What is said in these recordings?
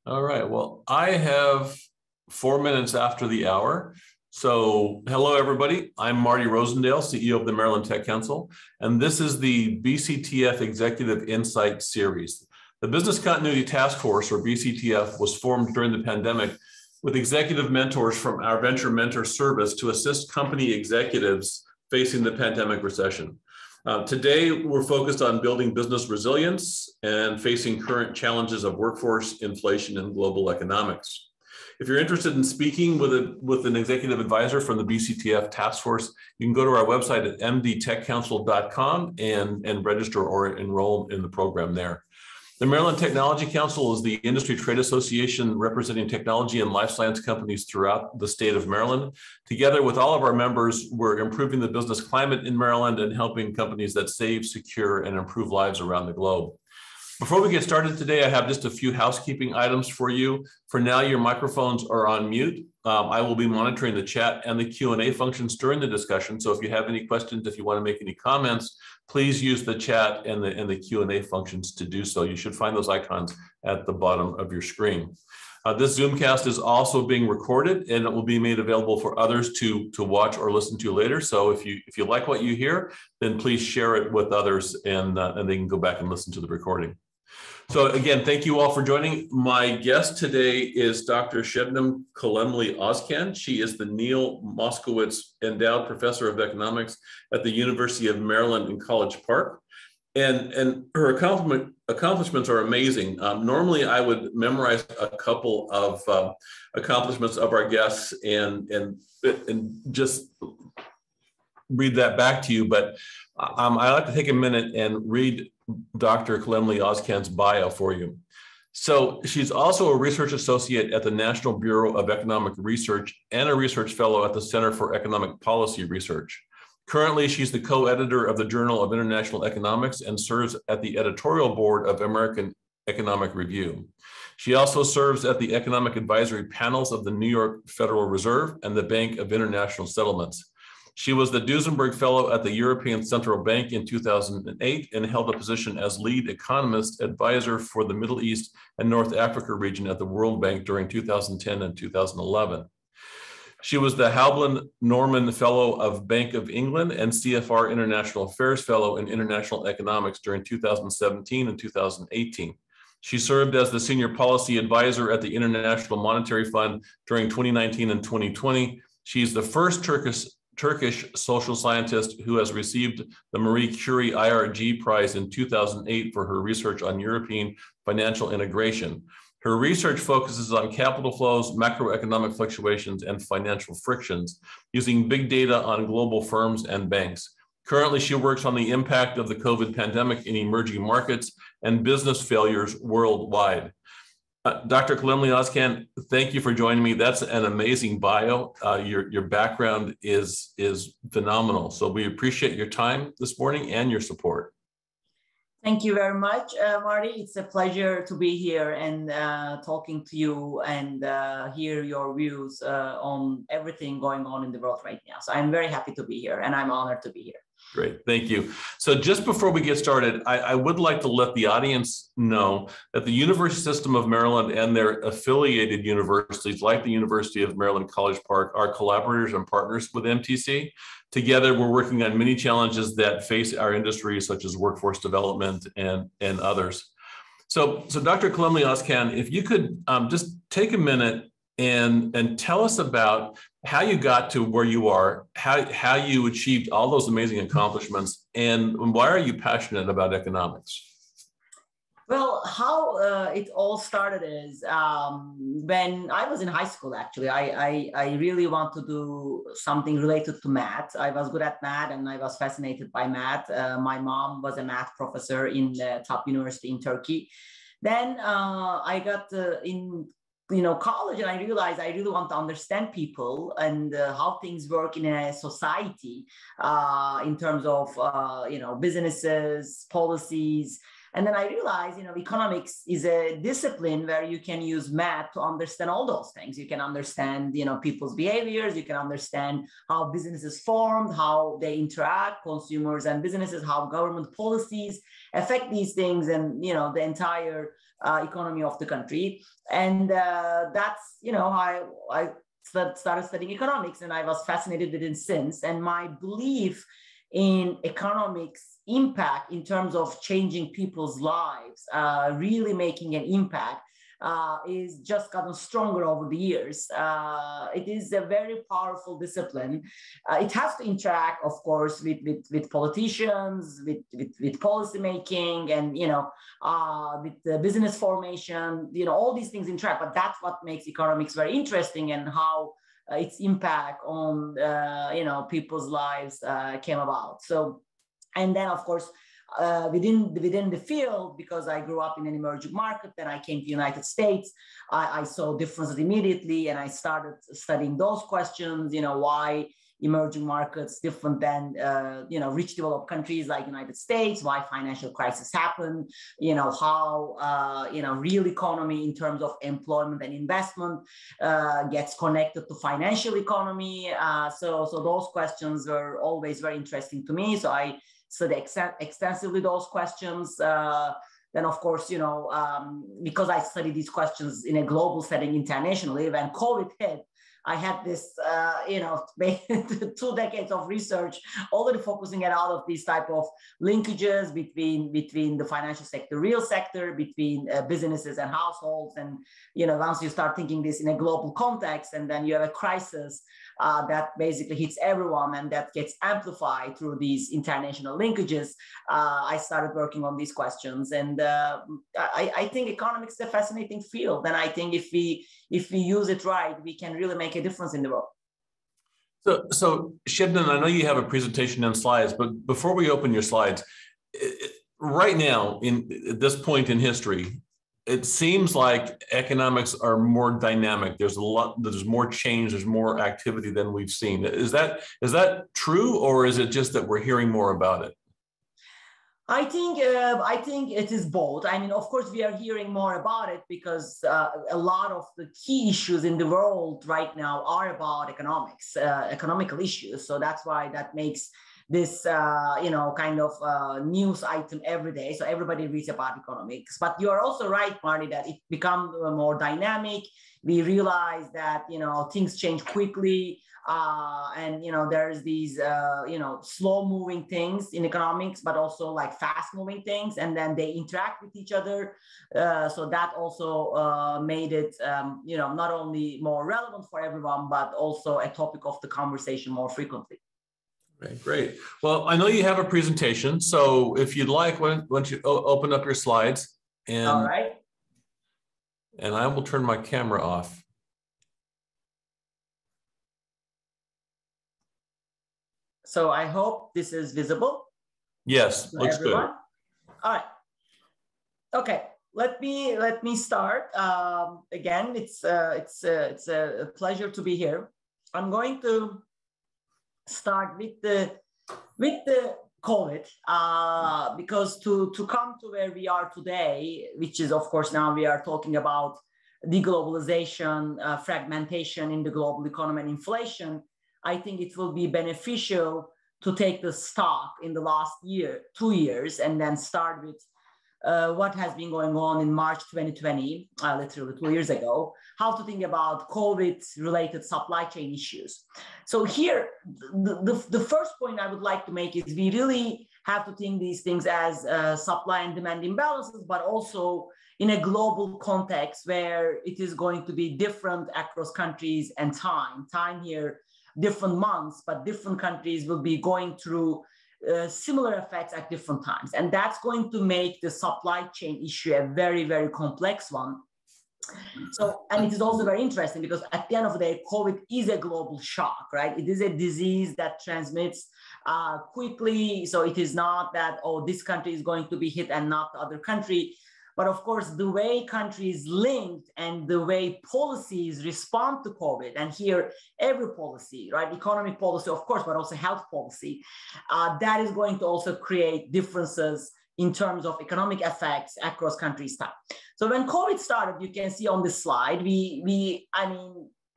All right. Well, I have 4 minutes after the hour. So hello, everybody. I'm Marty Rosendale, CEO of the Maryland Tech Council, and this is the BCTF Executive Insight Series. The Business Continuity Task Force, or BCTF, was formed during the pandemic with executive mentors from our Venture Mentor Service to assist company executives facing the pandemic recession. Today, we're focused on building business resilience and facing current challenges of workforce, inflation, and global economics. If you're interested in speaking with an executive advisor from the BCTF task force, you can go to our website at mdtechcouncil.com and register or enroll in the program there. The Maryland Technology Council is the industry trade association representing technology and life science companies throughout the state of Maryland. Together with all of our members, we're improving the business climate in Maryland and helping companies that save, secure, and improve lives around the globe. Before we get started today, I have just a few housekeeping items for you. For now, your microphones are on mute. I will be monitoring the chat and the Q&A functions during the discussion. So if you have any questions, if you want to make any comments, please use the chat and the Q&A functions to do so. You should find those icons at the bottom of your screen. This Zoomcast is also being recorded, and it will be made available for others to watch or listen to later. So if you like what you hear, then please share it with others, and they can go back and listen to the recording. So again, thank you all for joining. My guest today is Dr. Sebnem Kalemli-Ozcan. She is the Neil Moskowitz Endowed Professor of Economics at the University of Maryland in College Park. And her accomplishments are amazing. Normally, I would memorize a couple of accomplishments of our guests and just read that back to you. But I'd like to take a minute and read Dr. Kalemli-Ozcan's bio for you. So she's also a research associate at the National Bureau of Economic Research and a research fellow at the Center for Economic Policy Research. Currently, she's the co-editor of the Journal of International Economics and serves at the editorial board of American Economic Review. She also serves at the economic advisory panels of the New York Federal Reserve and the Bank of International Settlements. She was the Duesenberg Fellow at the European Central Bank in 2008 and held a position as lead economist advisor for the Middle East and North Africa region at the World Bank during 2010 and 2011. She was the Houblin Norman Fellow of Bank of England and CFR International Affairs Fellow in International Economics during 2017 and 2018. She served as the Senior Policy Advisor at the International Monetary Fund during 2019 and 2020. She's the first Turkish social scientist who has received the Marie Curie IRG Prize in 2008 for her research on European financial integration. Her research focuses on capital flows, macroeconomic fluctuations, and financial frictions using big data on global firms and banks. Currently, she works on the impact of the COVID pandemic in emerging markets and business failures worldwide. Dr. Kalemli-Ozcan, thank you for joining me. That's an amazing bio. Your background is phenomenal. So we appreciate your time this morning and your support. Thank you very much, Marty. It's a pleasure to be here and talking to you and hear your views on everything going on in the world right now. So I'm very happy to be here and I'm honored to be here. Great, thank you. So just before we get started, I would like to let the audience know that the University System of Maryland and their affiliated universities, like the University of Maryland College Park, are collaborators and partners with MTC. Together, we're working on many challenges that face our industry, such as workforce development and others. So Dr. Kalemli-Ozcan, if you could just take a minute and tell us about how you got to where you are, how you achieved all those amazing accomplishments, and why are you passionate about economics? Well, how it all started is when I was in high school, actually. I really want to do something related to math. I was good at math and I was fascinated by math. My mom was a math professor in the top university in Turkey. Then I got in college, and I realized I really want to understand people and how things work in a society in terms of businesses, policies, And then I realized, economics is a discipline where you can use math to understand all those things. You can understand, people's behaviors. You can understand how businesses formed, how they interact, consumers and businesses, how government policies affect these things, and the entire economy of the country. And that's how I started studying economics, and I was fascinated with it since. And my belief in economics impact in terms of changing people's lives, really making an impact, is just gotten stronger over the years. It is a very powerful discipline. It has to interact, of course, with politicians, with policy making, and with the business formation. All these things interact, but that's what makes economics very interesting, and how its impact on people's lives came about. So, and then of course, within the field, because I grew up in an emerging market, then I came to the United States, I saw differences immediately, and I started studying those questions. Why emerging markets different than rich developed countries like United States, why financial crisis happen, how real economy in terms of employment and investment gets connected to financial economy. So those questions were always very interesting to me. So I studied extensively those questions. Then, of course, because I studied these questions in a global setting internationally, when COVID hit, I had this, 2 decades of research already focusing at all of these type of linkages between the financial sector, real sector, between businesses and households. And, once you start thinking this in a global context, and then you have a crisis that basically hits everyone, and that gets amplified through these international linkages, I started working on these questions. And I think economics is a fascinating field. And I think if we use it right, we can really make a difference in the world. So Sebnem, I know you have a presentation and slides, but before we open your slides, right now, at this point in history, it seems like economics are more dynamic. There's more change, there's more activity than we've seen. Is that true, or is it just that we're hearing more about it? I think it is both. I mean, of course, we are hearing more about it because a lot of the key issues in the world right now are about economics, economical issues. So that's why that makes this, kind of news item every day. So everybody reads about economics. But you are also right, Marty, that it becomes more dynamic. We realize that, things change quickly. And there's these slow moving things in economics, but also like fast moving things, and then they interact with each other. So that also made it not only more relevant for everyone, but also a topic of the conversation more frequently. Right, great. Well, I know you have a presentation, so if you'd like, why don't you open up your slides, and all right, and I will turn my camera off. So I hope this is visible. Yes, looks everyone. Good. All right. Okay. Let me start. Again, it's a pleasure to be here. I'm going to start with the COVID because to come to where we are today, which is of course now we are talking about deglobalization, fragmentation in the global economy, and inflation. I think it will be beneficial to take the stock in the last 2 years, and then start with what has been going on in March 2020, literally 2 years ago, how to think about COVID-related supply chain issues. So here, the first point I would like to make is we really have to think these things as supply and demand imbalances, but also in a global context where it is going to be different across countries and time here, different months, but different countries will be going through similar effects at different times. And that's going to make the supply chain issue a very, very complex one. So, and it is also very interesting because at the end of the day, COVID is a global shock, right? It is a disease that transmits quickly. So it is not that, oh, this country is going to be hit and not the other country. But of course, the way countries linked and the way policies respond to COVID, and here every policy, right, economic policy, of course, but also health policy, that is going to also create differences in terms of economic effects across countries' time. So when COVID started, you can see on this slide,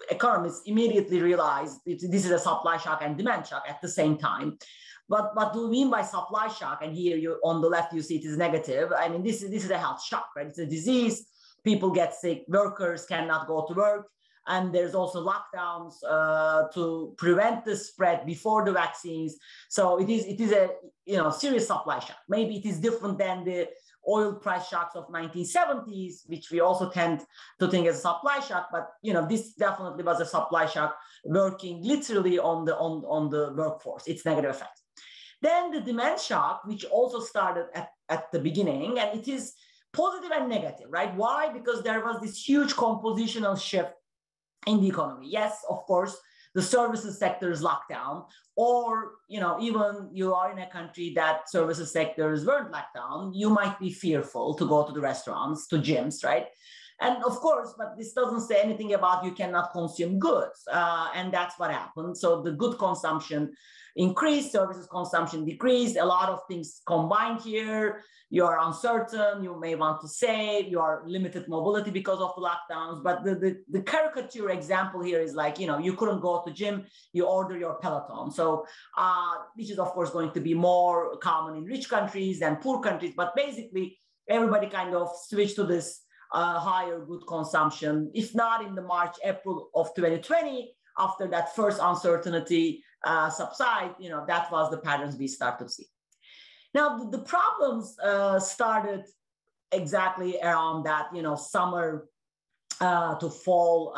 economists immediately realized this is a supply shock and demand shock at the same time. But what do we mean by supply shock? And here you on the left, you see it is negative. I mean, this is a health shock, right? It's a disease. People get sick. Workers cannot go to work. And there's also lockdowns to prevent the spread before the vaccines. So it is a serious supply shock. Maybe it is different than the oil price shocks of 1970s, which we also tend to think as a supply shock. But this definitely was a supply shock working literally on the workforce, its negative effects. Then the demand shock, which also started at the beginning, and it is positive and negative, right? Why? Because there was this huge compositional shift in the economy. Yes, of course, the services sector is locked down, or even you are in a country that services sectors weren't locked down, you might be fearful to go to the restaurants, to gyms, right? And of course, but this doesn't say anything about you cannot consume goods, and that's what happened. So the good consumption increased, services consumption decreased, a lot of things combined here. You are uncertain, you may want to save, you are limited mobility because of the lockdowns. But the caricature example here is like, you couldn't go to gym, you order your Peloton. So which is of course going to be more common in rich countries than poor countries. But basically everybody kind of switched to this higher good consumption, if not in the March, April of 2020, after that first uncertainty subside, that was the patterns we start to see. Now, the problems started exactly around that, summer to fall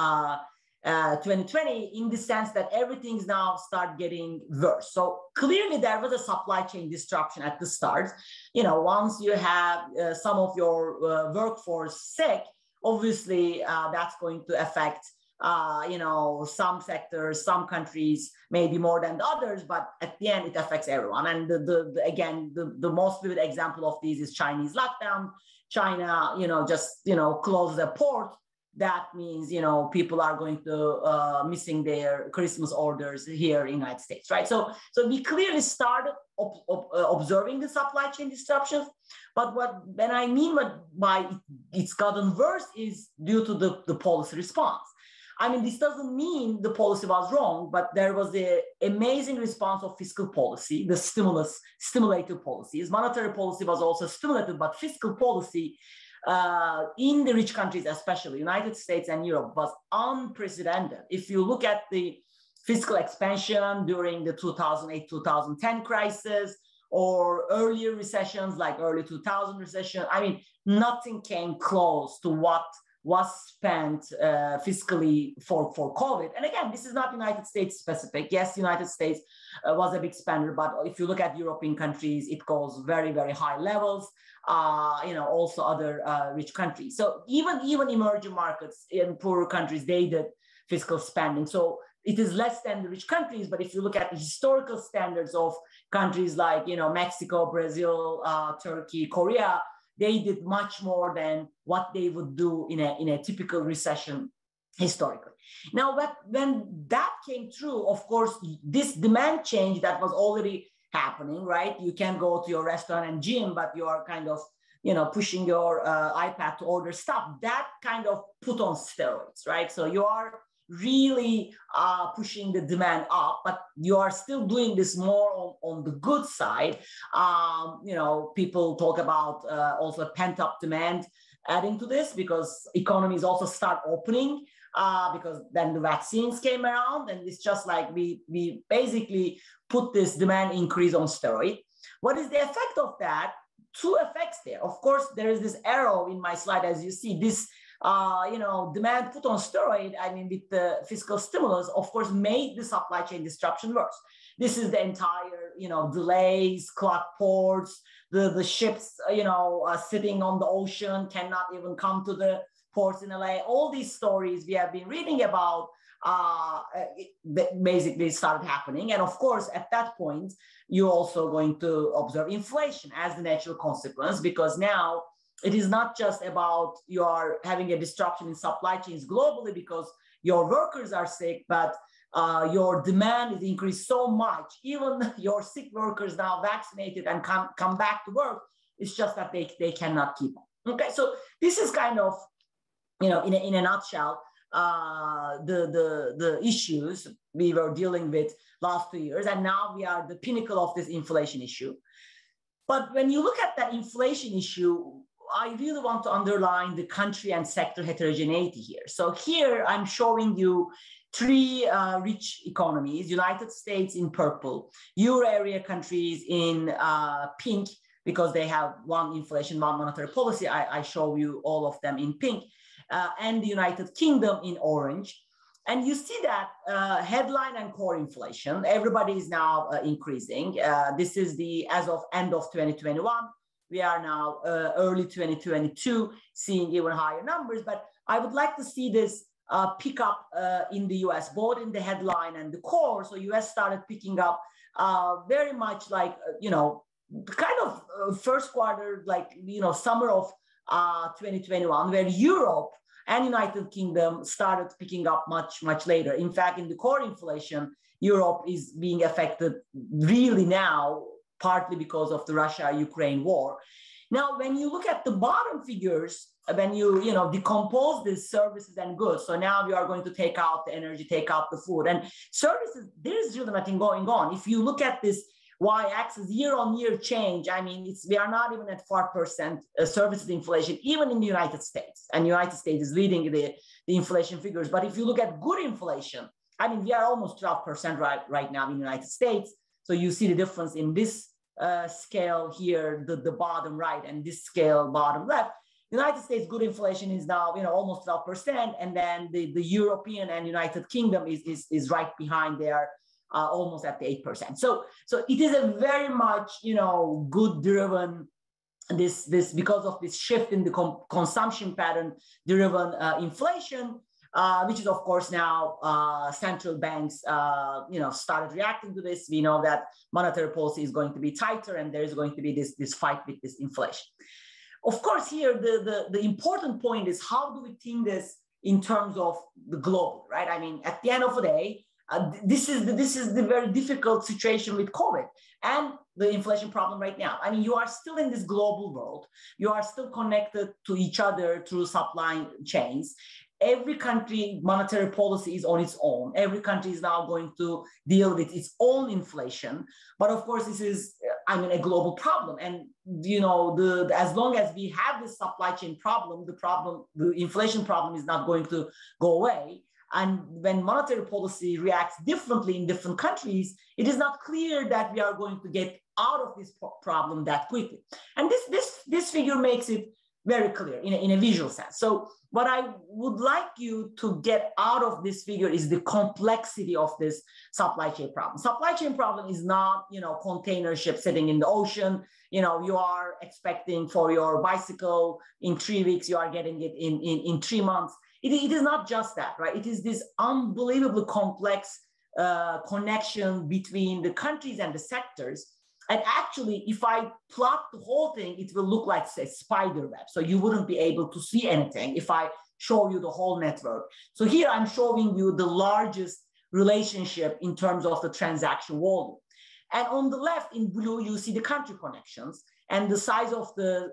2020, in the sense that everything's now start getting worse. So clearly there was a supply chain disruption at the start. Once you have some of your workforce sick, obviously that's going to affect some sectors, some countries, maybe more than the others, but at the end, it affects everyone. And the most vivid example of these is Chinese lockdown. China, just closes a port. That means, people are going to missing their Christmas orders here in the United States, right? So we clearly started observing the supply chain disruptions. But when I mean by it's gotten worse is due to the policy response. I mean, this doesn't mean the policy was wrong, but there was an amazing response of fiscal policy, the stimulative policies. Monetary policy was also stimulative, but fiscal policy in the rich countries, especially United States and Europe, was unprecedented. If you look at the fiscal expansion during the 2008-2010 crisis or earlier recessions like early 2000 recession, I mean, nothing came close to what was spent fiscally for COVID. And again, this is not United States specific. Yes, United States was a big spender, but if you look at European countries, it goes very, very high levels. Also other rich countries. So even emerging markets in poorer countries, they did fiscal spending. So it is less than the rich countries, but if you look at the historical standards of countries like, Mexico, Brazil, Turkey, Korea, they did much more than what they would do in a typical recession historically. Now, when that came true, of course, this demand change that was already happening, right? You can go to your restaurant and gym, but you are kind of, pushing your iPad to order stuff. That kind of put on steroids, right? So you are really pushing the demand up, but you are still doing this more on the good side. People talk about also pent-up demand adding to this because economies also start opening because then the vaccines came around, and it's just like we basically put this demand increase on steroid. What is the effect of that? Two effects there. Of course, there is this arrow in my slide, as you see, this demand put on steroid, I mean, with the fiscal stimulus, of course, made the supply chain disruption worse. This is the entire, delays, clogged ports, the ships, sitting on the ocean, cannot even come to the ports in LA. All these stories we have been reading about basically started happening. And of course, at that point, you're also going to observe inflation as the natural consequence, because now it is not just about you are having a disruption in supply chains globally because your workers are sick, but your demand is increased so much. Even your sick workers now vaccinated and come back to work, It's just that they cannot keep up. Okay, so this is kind of, in a nutshell, the issues we were dealing with last 2 years, and now we are the pinnacle of this inflation issue. But when you look at that inflation issue, I really want to underline the country and sector heterogeneity here. So here I'm showing you 3 rich economies: United States in purple, Euro area countries in pink, because they have one inflation, one monetary policy. I show you all of them in pink, and the United Kingdom in orange. And you see that headline and core inflation, everybody is now increasing. This is as of end of 2021. We are now early 2022, seeing even higher numbers. But I would like to see this pick up in the US, both in the headline and the core. So US started picking up very much like, kind of first quarter, like, summer of 2021, where Europe and United Kingdom started picking up much, much later. In fact, in the core inflation, Europe is being affected really now, partly because of the Russia-Ukraine war. Now, when you look at the bottom figures, when you decompose these services and goods, so now we are going to take out the energy, take out the food and services, there's really nothing going on. If you look at this y-axis year-on-year change, I mean, we are not even at 4% services inflation, even in the United States. And the United States is leading the inflation figures. But if you look at good inflation, I mean, we are almost 12% right now in the United States. So you see the difference in this scale here, the bottom right, and this scale bottom left. United States good inflation is now almost 12%, and then the European and United Kingdom is right behind there, almost at the 8%. So it is a very much good driven, this because of this shift in the consumption pattern driven inflation, which is of course now central banks started reacting to this. We know that monetary policy is going to be tighter, and there is going to be this fight with this inflation. Of course, here the important point is, how do we think this in terms of the global, right? I mean, at the end of the day, this is the very difficult situation with COVID and the inflation problem right now. I mean, you are still in this global world. You are still connected to each other through supply chains. Every country monetary policy is on its own. Every country is now going to deal with its own inflation. But of course, this is, a global problem. And, as long as we have this supply chain problem, the inflation problem is not going to go away. And when monetary policy reacts differently in different countries, it is not clear that we are going to get out of this problem that quickly. And this figure makes it very clear in a visual sense. So what I would like you to get out of this figure is the complexity of this supply chain problem. Supply chain problem is not, container ship sitting in the ocean. You are expecting for your bicycle in 3 weeks, you are getting it in 3 months. It is not just that, right? It is this unbelievably complex connection between the countries and the sectors. And actually, if I plot the whole thing, it will look like a spider web. So you wouldn't be able to see anything if I show you the whole network. So here I'm showing you the largest relationship in terms of the transaction volume. And on the left in blue, you see the country connections and the size of the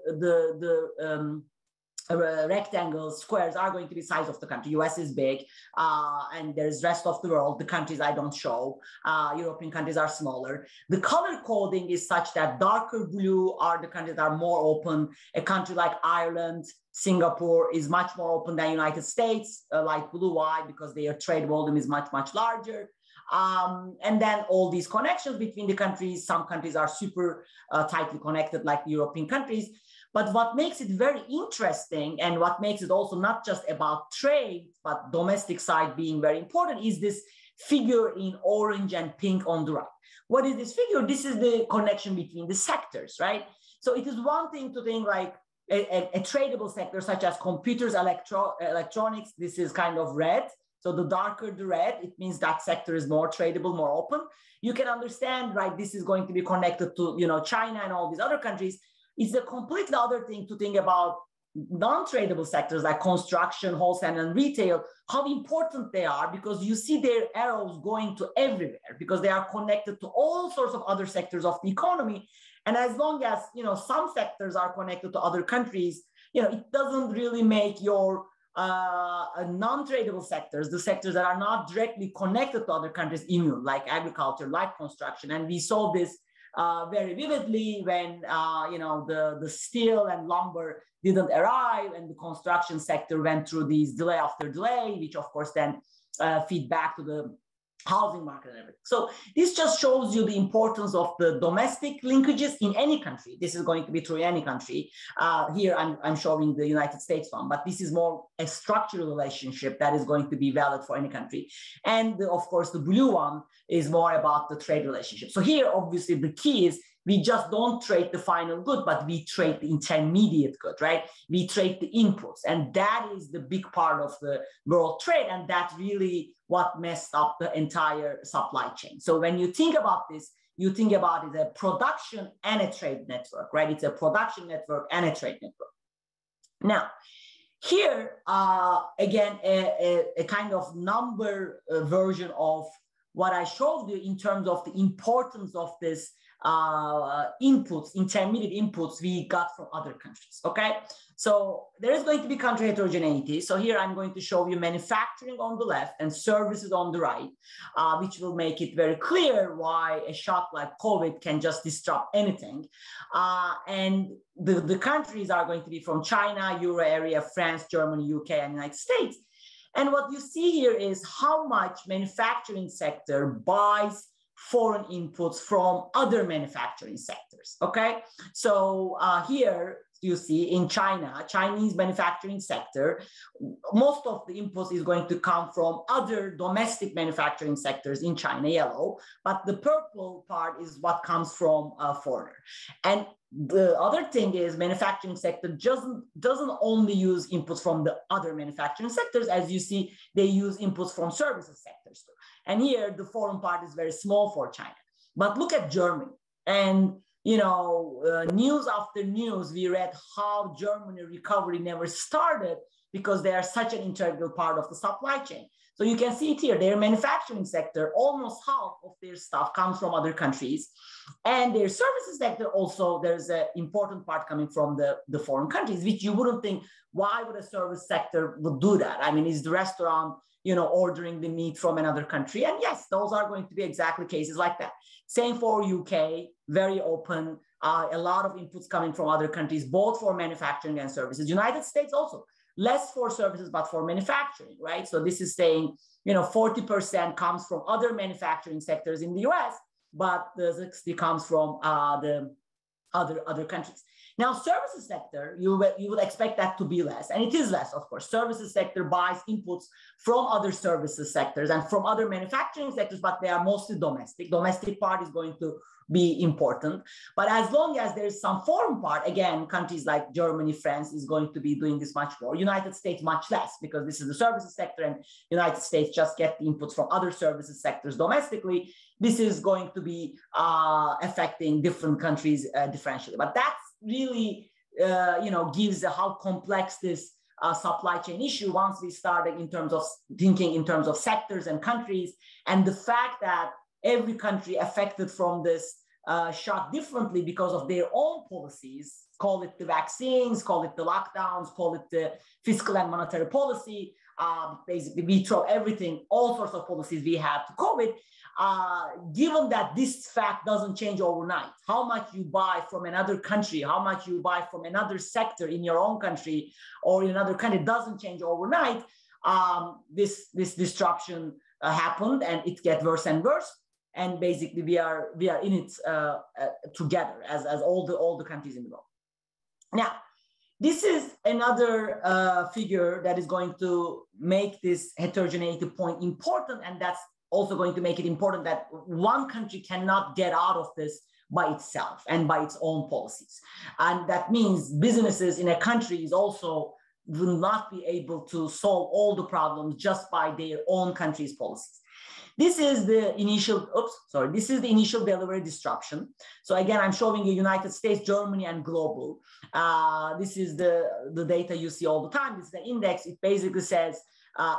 rectangles, squares are going to be size of the country. US is big, and there's rest of the world. The countries I don't show. European countries are smaller. The color coding is such that darker blue are the countries that are more open. A country like Ireland, Singapore is much more open than United States. Light blue, why? Because their trade volume is much, much larger. And then all these connections between the countries. Some countries are super tightly connected, like the European countries. But what makes it very interesting, and what makes it also not just about trade, but domestic side being very important, is this figure in orange and pink on the right. What is this figure? This is the connection between the sectors, right? So it is one thing to think like a tradable sector, such as computers, electronics. This is kind of red. So the darker the red, it means that sector is more tradable, more open. You can understand, right? This is going to be connected to, China and all these other countries. It's a completely other thing to think about non-tradable sectors like construction, wholesale, and retail, how important they are, because you see their arrows going to everywhere because they are connected to all sorts of other sectors of the economy. And as long as, some sectors are connected to other countries, it doesn't really make your non-tradable sectors, the sectors that are not directly connected to other countries, immune, like agriculture, like construction. And we saw this very vividly when, the steel and lumber didn't arrive and the construction sector went through these delay after delay, which of course then feed back to the housing market and everything. So this just shows you the importance of the domestic linkages in any country. This is going to be true in any country. Here I'm showing the United States one, but this is more a structural relationship that is going to be valid for any country. And of course, the blue one is more about the trade relationship. So here, obviously, the key is we just don't trade the final good, but we trade the intermediate good, right? We trade the inputs. And that is the big part of the world trade. And that's really what messed up the entire supply chain. So when you think about this, you think about it as a production and a trade network, right? It's a production network and a trade network. Now, here, again, a kind of number version of what I showed you in terms of the importance of this inputs, intermediate inputs we got from other countries, okay? So there is going to be country heterogeneity. So here I'm going to show you manufacturing on the left and services on the right, which will make it very clear why a shock like COVID can just disrupt anything. And the countries are going to be from China, Euro area, France, Germany, UK, and United States. And what you see here is how much manufacturing sector buys foreign inputs from other manufacturing sectors, okay? So here you see in China, Chinese manufacturing sector, most of the inputs is going to come from other domestic manufacturing sectors in China, yellow, but the purple part is what comes from foreigner. And the other thing is manufacturing sector doesn't only use inputs from the other manufacturing sectors. As you see, they use inputs from services sectors too. And here the foreign part is very small for China. But look at Germany. And news after news, we read how Germany recovery never started because they are such an integral part of the supply chain. So you can see it here, their manufacturing sector, almost half of their stuff comes from other countries. And their services sector also, there's an important part coming from the foreign countries, which you wouldn't think, why would a service sector would do that? I mean, is the restaurant, ordering the meat from another country? And yes, those are going to be exactly cases like that. Same for UK, very open, a lot of inputs coming from other countries, both for manufacturing and services. United States also, less for services, but for manufacturing, right? So this is saying, 40% comes from other manufacturing sectors in the US, but the 60 comes from the other countries. Now, services sector, you would expect that to be less, and it is less, of course. Services sector buys inputs from other services sectors and from other manufacturing sectors, but they are mostly domestic. Domestic part is going to be important. But as long as there's some foreign part, again, countries like Germany, France is going to be doing this much more. United States, much less, because this is the services sector and United States just get the inputs from other services sectors domestically. This is going to be affecting different countries differentially. But that's really, gives how complex this supply chain issue once we started in terms of thinking in terms of sectors and countries, and the fact that every country affected from this shock differently because of their own policies, call it the vaccines, call it the lockdowns, call it the fiscal and monetary policy. Basically, we throw everything, all sorts of policies we have to COVID. Given that this fact doesn't change overnight, how much you buy from another country, how much you buy from another sector in your own country or in another country doesn't change overnight, this disruption happened and it gets worse and worse. And basically we are in it together as all the countries in the world. Now, this is another figure that is going to make this heterogeneity point important, and that's also going to make it important that one country cannot get out of this by itself and by its own policies. And that means businesses in a country is also will not be able to solve all the problems just by their own country's policies. This is the initial delivery disruption. So again, I'm showing you United States, Germany, and global. This is the data you see all the time. This is the index. It basically says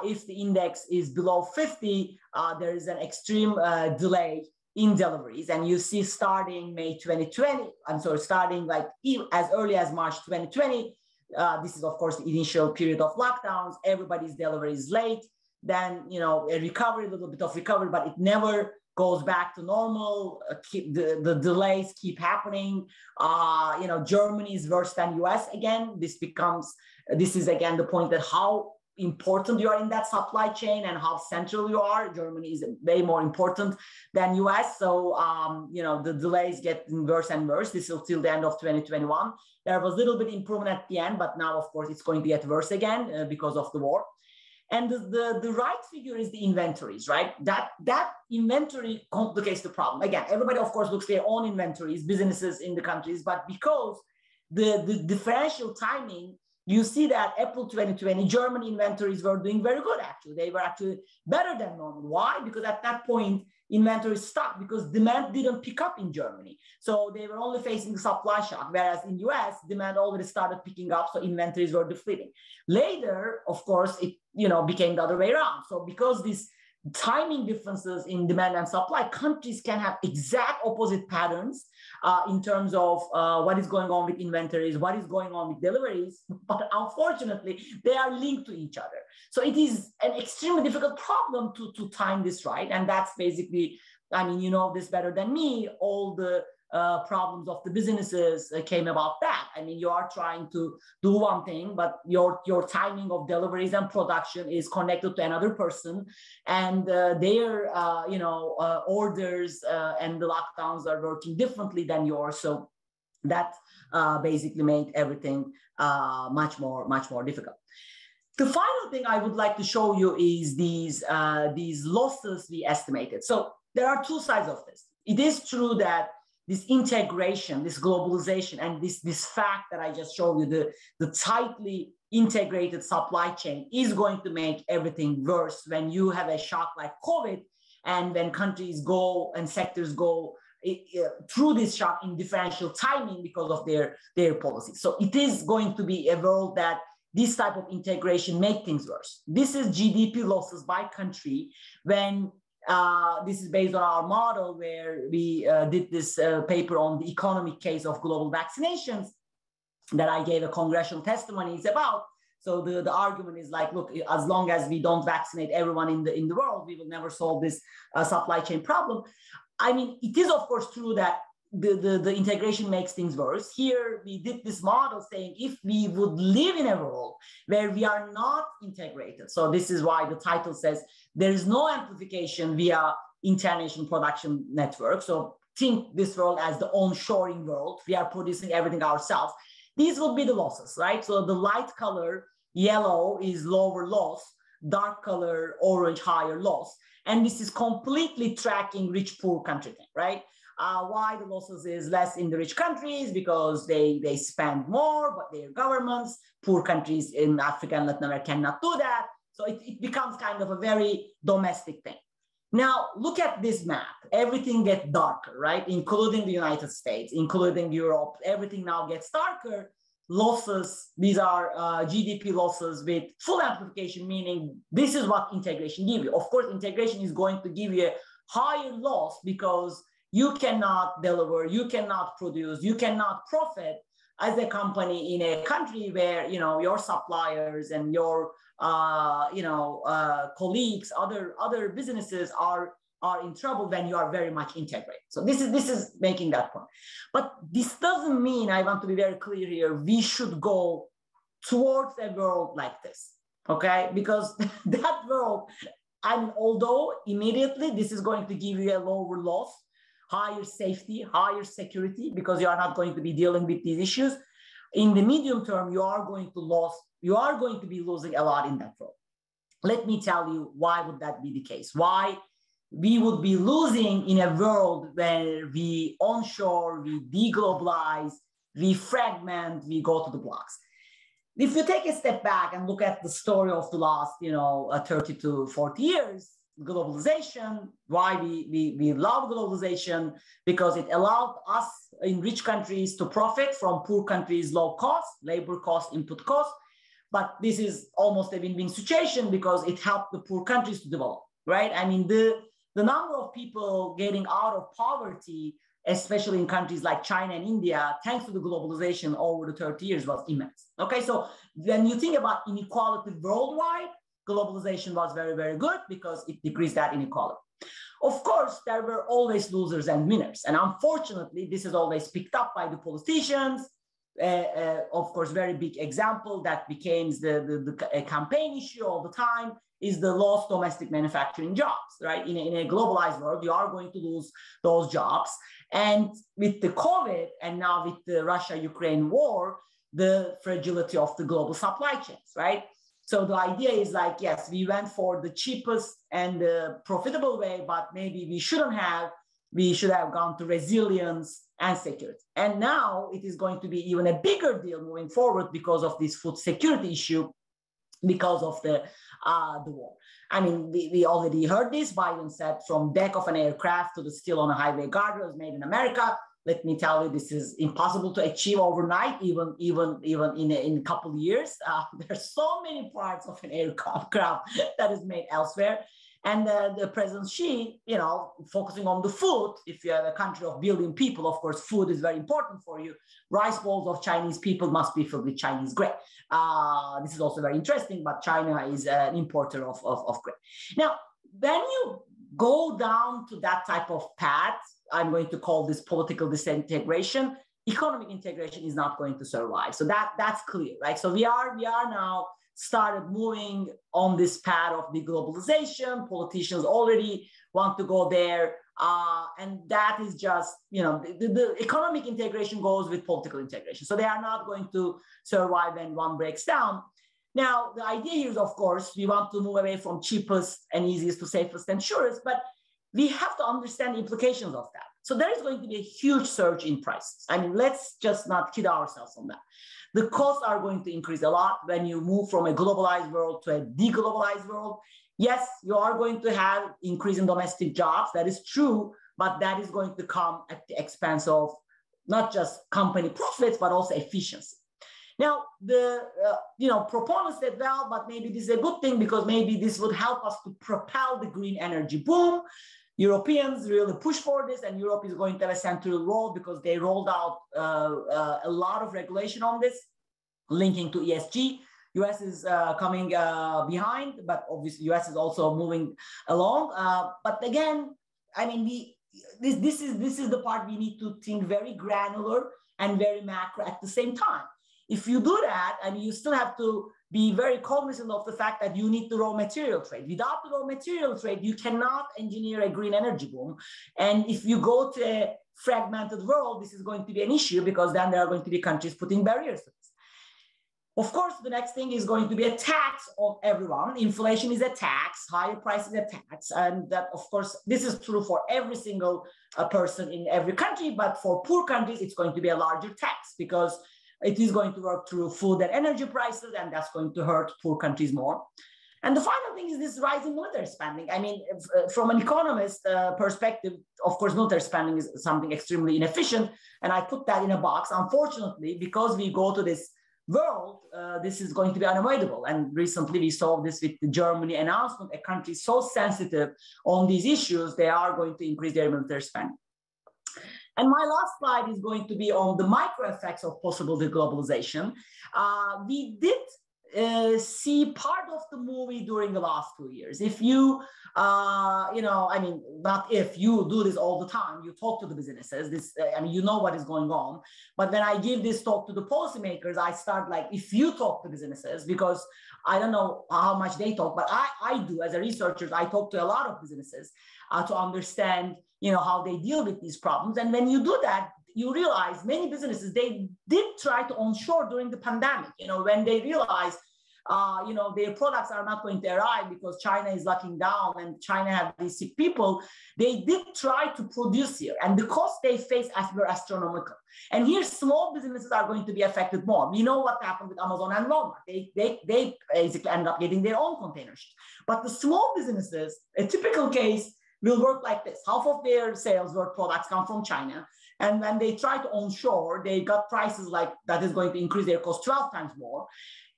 if the index is below 50, there is an extreme delay in deliveries. And you see starting May 2020, starting like as early as March 2020, this is of course the initial period of lockdowns, everybody's delivery is late. Then, a recovery, a little bit of recovery, but it never goes back to normal. The delays keep happening. Germany is worse than US again. This is again the point that how important you are in that supply chain and how central you are. Germany is way more important than US. So, the delays get worse and worse. This is till the end of 2021. There was a little bit improvement at the end, but now, of course, it's going to get worse again because of the war. And the right figure is the inventories, right? That inventory complicates the problem. Again, everybody, of course, looks at their own inventories, businesses in the countries, but because the differential timing, you see that April 2020, German inventories were doing very good, actually. They were actually better than normal. Why? Because at that point, inventories stopped because demand didn't pick up in Germany. So they were only facing supply shock, whereas in US, demand already started picking up, so inventories were depleting. Later, of course, it became the other way around. So because these timing differences in demand and supply, countries can have exact opposite patterns in terms of what is going on with inventories, what is going on with deliveries, but unfortunately, they are linked to each other. So it is an extremely difficult problem to time this right. And that's basically, you know this better than me, all the problems of the businesses came about that. You are trying to do one thing, but your timing of deliveries and production is connected to another person, and their orders and the lockdowns are working differently than yours. So that basically made everything much more difficult. The final thing I would like to show you is these losses we estimated. So there are two sides of this. It is true that this integration, this globalization, and this fact that I just showed you, the tightly integrated supply chain is going to make everything worse when you have a shock like COVID, and when countries go and sectors go through this shock in differential timing because of their policies. So it is going to be a world that this type of integration make things worse. This is GDP losses by country when this is based on our model where we did this paper on the economic case of global vaccinations that I gave a congressional testimonies about. So the argument is like, look, as long as we don't vaccinate everyone in the world, we will never solve this supply chain problem. It is of course true that the integration makes things worse. Here we did this model saying if we would live in a world where we are not integrated. So this is why the title says there is no amplification via international production network. So think this world as the onshoring world. We are producing everything ourselves. These will be the losses, right? So the light color, yellow, is lower loss, dark color, orange, higher loss. And this is completely tracking rich, poor country thing, right? Why the losses is less in the rich countries? Because they spend more, but their governments, poor countries in Africa and Latin America cannot do that. So it becomes kind of a very domestic thing. Now, look at this map. Everything gets darker, right? Including the United States, including Europe. Everything now gets darker. Losses, these are GDP losses with full amplification, meaning this is what integration gives you. Of course, integration is going to give you a higher loss because you cannot deliver, you cannot produce, you cannot profit as a company in a country where your suppliers and your colleagues, other businesses are in trouble when you are very much integrated. So this is making that point. But this doesn't mean, I want to be very clear here, we should go towards a world like this, okay? Because that world, although immediately this is going to give you a lower loss, higher safety, higher security, because you are not going to be dealing with these issues. In the medium term, you are going to be losing a lot in that world. Let me tell you why would that be the case? Why we would be losing in a world where we onshore, we deglobalize, we fragment, we go to the blocks. If you take a step back and look at the story of the last 30 to 40 years, globalization, why we love globalization, because it allowed us in rich countries to profit from poor countries' low cost, labor cost, input cost. But this is almost a win-win situation because it helped the poor countries to develop, right? the number of people getting out of poverty, especially in countries like China and India, thanks to the globalization over the 30 years, was immense. Okay, so when you think about inequality worldwide, globalization was very, very good because it decreased that inequality. Of course, there were always losers and winners. And unfortunately, this is always picked up by the politicians. Of course, very big example that became the campaign issue all the time is the lost domestic manufacturing jobs, right? In a globalized world, you are going to lose those jobs. And with the COVID and now with the Russia-Ukraine war, the fragility of the global supply chains, right? So the idea is like, yes, we went for the cheapest and the profitable way, but maybe we should have gone to resilience and security. And now it is going to be even a bigger deal moving forward because of this food security issue, because of the war. I mean, we already heard this. Biden said from deck of an aircraft to the steel on a highway guardrail is made in America. Let me tell you, this is impossible to achieve overnight, even in a couple of years. There's so many parts of an aircraft that is made elsewhere. And the President Xi, focusing on the food, if you have a country of billion people, of course, food is very important for you. Rice bowls of Chinese people must be filled with Chinese grain. This is also very interesting, but China is an importer of grain. Now, when you go down to that type of path, I'm going to call this political disintegration, economic integration is not going to survive. So that's clear, right? So we are now started moving on this path of deglobalization. Politicians already want to go there. And that is just, the economic integration goes with political integration. So they are not going to survive when one breaks down. Now, the idea here is, of course, we want to move away from cheapest and easiest to safest and surest, but we have to understand the implications of that. So there is going to be a huge surge in prices. I mean, let's just not kid ourselves on that. The costs are going to increase a lot when you move from a globalized world to a deglobalized world. Yes, you are going to have increase in domestic jobs. That is true, but that is going to come at the expense of not just company profits, but also efficiency. Now, the proponents said, well, but maybe this is a good thing because maybe this would help us to propel the green energy boom. Europeans really push for this, and Europe is going to have a central role because they rolled out a lot of regulation on this, linking to ESG. US is coming behind, but obviously US is also moving along. But again, I mean, this is the part we need to think very granular and very macro at the same time. If you do that, I mean, you still have to be very cognizant of the fact that you need the raw material trade. Without the raw material trade, you cannot engineer a green energy boom. And if you go to a fragmented world, this is going to be an issue because then there are going to be countries putting barriers to this. Of course, the next thing is going to be a tax on everyone. Inflation is a tax, higher price is a tax. And that, of course, this is true for every single person in every country. But for poor countries, it's going to be a larger tax because it is going to work through food and energy prices, and that's going to hurt poor countries more. And the final thing is this rising military spending. I mean, from an economist perspective, of course, military spending is something extremely inefficient. And I put that in a box. Unfortunately, because we go to this world, this is going to be unavoidable. And recently we saw this with the Germany announcement, a country so sensitive on these issues, they are going to increase their military spending. And my last slide is going to be on the micro effects of possible deglobalization. We did see part of the movie during the last 2 years. If you, I mean, not if you do this all the time, you talk to the businesses, I mean, you know what is going on. But when I give this talk to the policymakers, I start like, if you talk to businesses, because I don't know how much they talk, but I do as a researcher, I talk to a lot of businesses to understand, how they deal with these problems. And when you do that, you realize many businesses, they did try to onshore during the pandemic, when they realized, their products are not going to arrive because China is locking down and China have these sick people, they did try to produce here. And the costs they face were astronomical. And here, small businesses are going to be affected more. We know what happened with Amazon and Walmart. They basically end up getting their own container ships. But the small businesses, a typical case, will work like this. Half of their sales work products come from China. And when they try to onshore, they got prices like that is going to increase their cost 12 times more.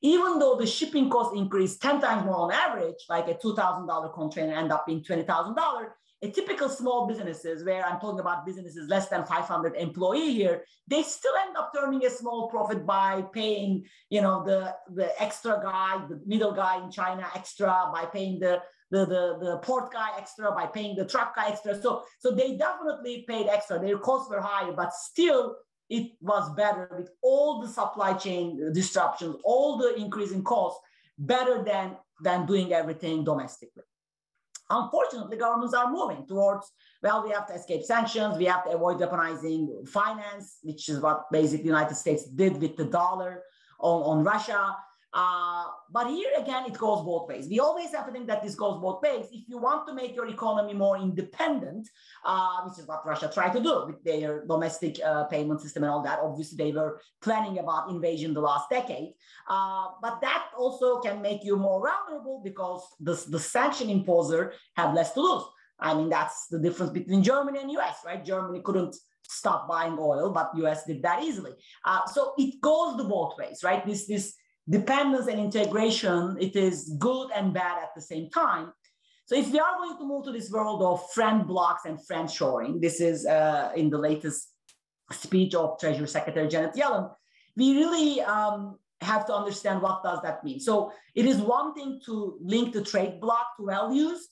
Even though the shipping cost increased 10 times more on average, like a $2,000 container end up being $20,000, a typical small businesses, where I'm talking about businesses less than 500 employee here, they still end up turning a small profit by paying, the extra guy, the middle guy in China extra, by paying the port guy extra, by paying the truck guy extra. So they definitely paid extra. Their costs were higher, but still it was better with all the supply chain disruptions, all the increase in costs, better than doing everything domestically. Unfortunately, governments are moving towards, well, we have to escape sanctions, we have to avoid weaponizing finance, which is what basically the United States did with the dollar on Russia. But here again, it goes both ways. We always have to think that this goes both ways. If you want to make your economy more independent, which is what Russia tried to do with their domestic payment system and all that. Obviously, they were planning about invasion the last decade. But that also can make you more vulnerable because the sanction imposer had less to lose. I mean, that's the difference between Germany and US, right? Germany couldn't stop buying oil, but US did that easily. So it goes the both ways, right? This dependence and integration, it is good and bad at the same time. So if we are going to move to this world of friend blocks and friend shoring, this is in the latest speech of Treasury Secretary Janet Yellen, we really have to understand what does that mean. So it is one thing to link the trade block to values.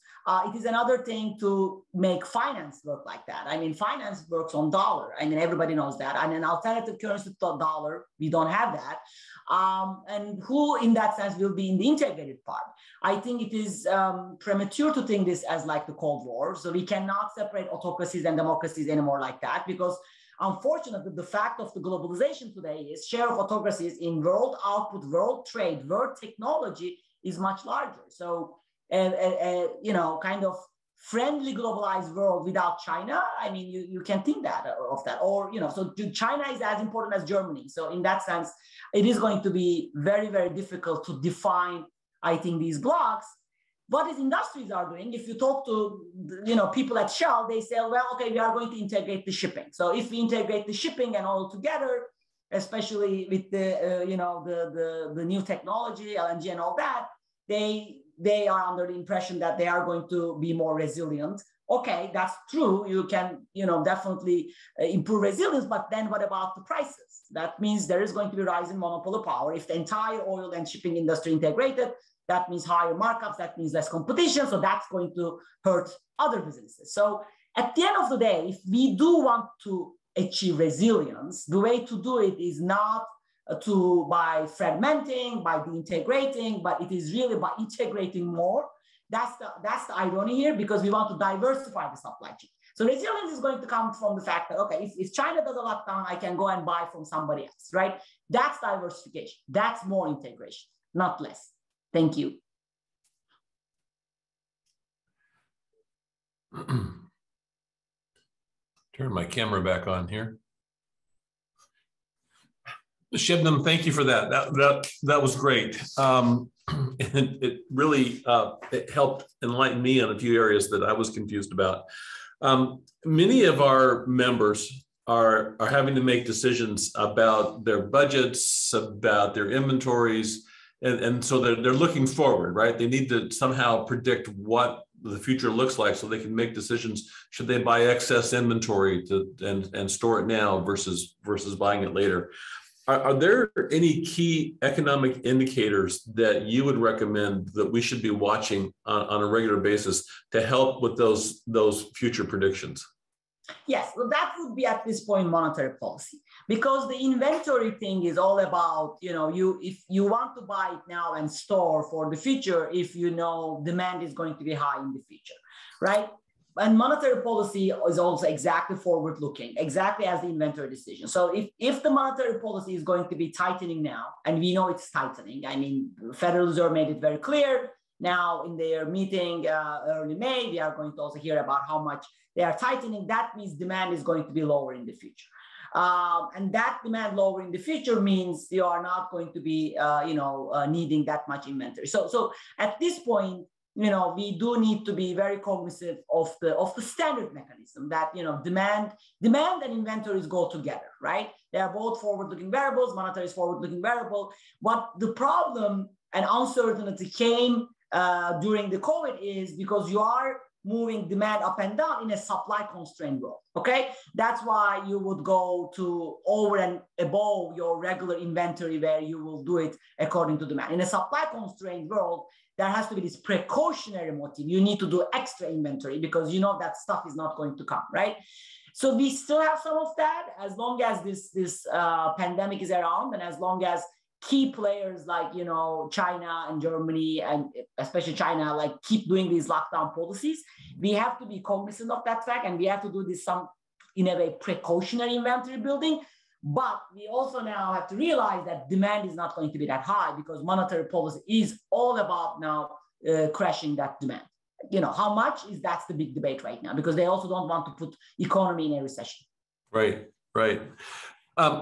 It is another thing to make finance work like that. I mean, finance works on dollar. I mean, everybody knows that. And an alternative currency to dollar, we don't have that. And who in that sense will be in the integrated part? I think it is premature to think this as like the Cold War. So we cannot separate autocracies and democracies anymore like that, because unfortunately, the fact of the globalization today is share of autocracies in world output, world trade, world technology is much larger. So, kind of friendly globalized world without China, I mean, you can think of that. Or, so China is as important as Germany. So in that sense, it is going to be very, very difficult to define, I think, these blocks. What these industries are doing, if you talk to, people at Shell, they say, well, okay, we are going to integrate the shipping. So if we integrate the shipping and all together, especially with the, the new technology, LNG and all that, they are under the impression that they are going to be more resilient. Okay, that's true. You can, definitely improve resilience, but then what about the prices? That means there is going to be rising monopoly power. If the entire oil and shipping industry integrated, that means higher markups, that means less competition. So that's going to hurt other businesses. So at the end of the day, if we do want to achieve resilience, the way to do it is not by fragmenting, by deintegrating, but it is really by integrating more. That's the irony here, because we want to diversify the supply chain. So resilience is going to come from the fact that, okay, if China does a lockdown, I can go and buy from somebody else, right? That's diversification. That's more integration, not less. Thank you. Turn my camera back on here. Sebnem, thank you for that. That was great. It really it helped enlighten me on a few areas that I was confused about. Many of our members are having to make decisions about their budgets, about their inventories, and so they're looking forward, right? They need to somehow predict what the future looks like so they can make decisions. Should they buy excess inventory and store it now versus buying it later? Are there any key economic indicators that you would recommend that we should be watching on a regular basis to help with those future predictions? Yes, well, that would be at this point monetary policy, because the inventory thing is all about, if you want to buy it now and store for the future, if demand is going to be high in the future, right? And monetary policy is also exactly forward-looking, exactly as the inventory decision. So if the monetary policy is going to be tightening now, and we know it's tightening, I mean, the Federal Reserve made it very clear. Now in their meeting early May, we are going to also hear about how much they are tightening. That means demand is going to be lower in the future. And that demand lower in the future means you are not going to be, needing that much inventory. So at this point, we do need to be very cognizant of the standard mechanism that, demand and inventories go together, right? They are both forward-looking variables. Monetary is forward-looking variable. What the problem and uncertainty came during the COVID is because you are moving demand up and down in a supply constrained world. Okay, that's why you would go to over and above your regular inventory where you will do it according to demand. In a supply constrained world, there has to be this precautionary motive. You need to do extra inventory because you know that stuff is not going to come, right? So we still have some of that as long as this pandemic is around, and as long as key players like, you know, China and Germany, and especially China, like keep doing these lockdown policies. We have to be cognizant of that fact, and we have to do this in a way, precautionary inventory building. But we also now have to realize that demand is not going to be that high because monetary policy is all about now crashing that demand. You know, how much is, that's the big debate right now, because they also don't want to put economy in a recession. Right, right.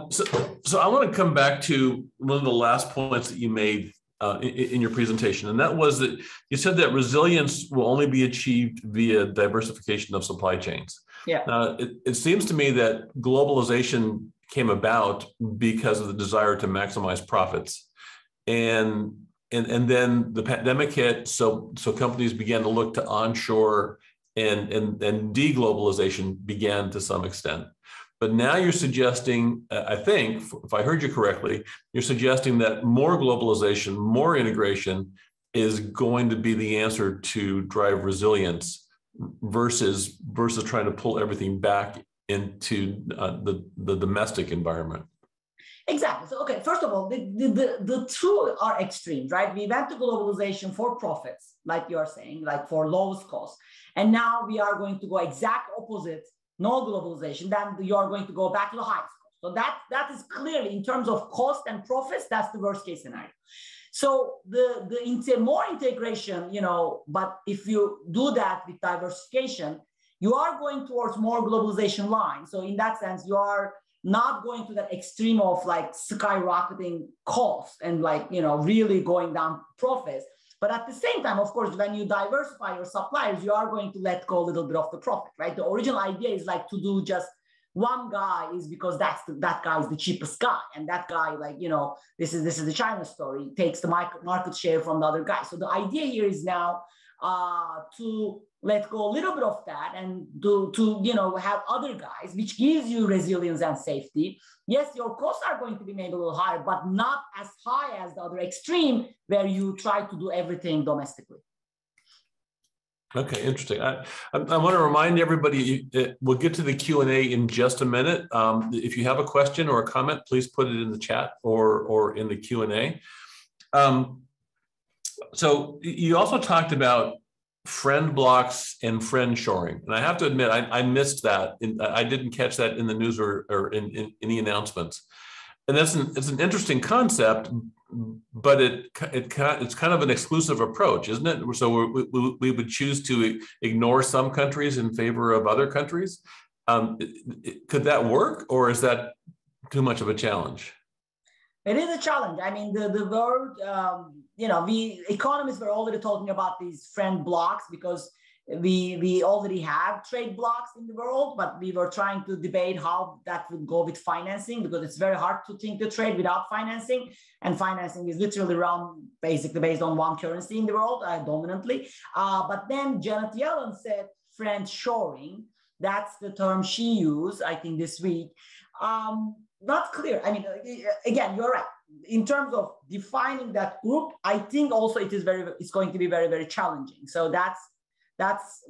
So I want to come back to one of the last points that you made in your presentation, and that was that you said that resilience will only be achieved via diversification of supply chains. Yeah. Now, it seems to me that globalization came about because of the desire to maximize profits, and then the pandemic hit, so companies began to look to onshore, and de-globalization began to some extent. But now you're suggesting, I think, if I heard you correctly, you're suggesting that more globalization, more integration is going to be the answer to drive resilience versus trying to pull everything back into the domestic environment. Exactly. So, okay, first of all, the two are extremes, right? We went to globalization for profits, like you're saying, like for lowest cost. And now we are going to go exact opposite, no globalization, then you are going to go back to the highest cost. So that is clearly, in terms of cost and profits, that's the worst case scenario. So more integration, you know, but if you do that with diversification, you are going towards more globalization lines. So in that sense, you are not going to that extreme of like skyrocketing costs and like, you know, really going down profits. But at the same time, of course, when you diversify your suppliers, you are going to let go a little bit of the profit, right? The original idea is like to do just one guy is because that guy is the cheapest guy. And that guy, like, you know, this is the China story, takes the market share from the other guy. So the idea here is now to let go a little bit of that and to you know, have other guys, which gives you resilience and safety. Yes, your costs are going to be maybe a little higher, but not as high as the other extreme where you try to do everything domestically. Okay, interesting. I want to remind everybody, we'll get to the Q&A in just a minute. If you have a question or a comment, please put it in the chat or in the Q&A. So you also talked about friend blocks and friend shoring. And I have to admit, I missed that. I didn't catch that in the news or in the announcements. And it's an interesting concept, but it's kind of an exclusive approach, isn't it? So we would choose to ignore some countries in favor of other countries. Could that work, or is that too much of a challenge? It is a challenge. I mean, the word, you know, economists were already talking about these friend blocks because we already have trade blocks in the world, but we were trying to debate how that would go with financing, because it's very hard to think the trade without financing. And financing is literally basically based on one currency in the world, dominantly. But then Janet Yellen said friend shoring. That's the term she used, I think, this week. Not clear. I mean, again, you're right. In terms of defining that group, I think also it's going to be very, very challenging. So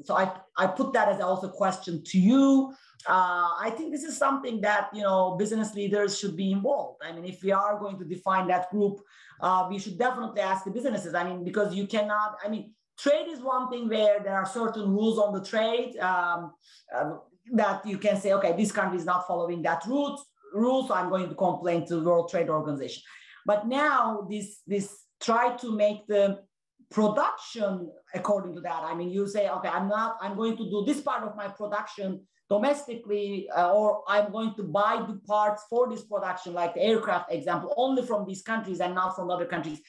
so I put that as also a question to you. I think this is something that, you know, business leaders should be involved. I mean, if we are going to define that group, we should definitely ask the businesses. I mean, because you cannot, I mean, trade is one thing where there are certain rules on the trade that you can say, okay, this country is not following that rule, so I'm going to complain to the World Trade Organization. But now this try to make the production according to that. I mean, you say, okay, I'm going to do this part of my production domestically, or I'm going to buy the parts for this production, like the aircraft example, only from these countries and not from other countries.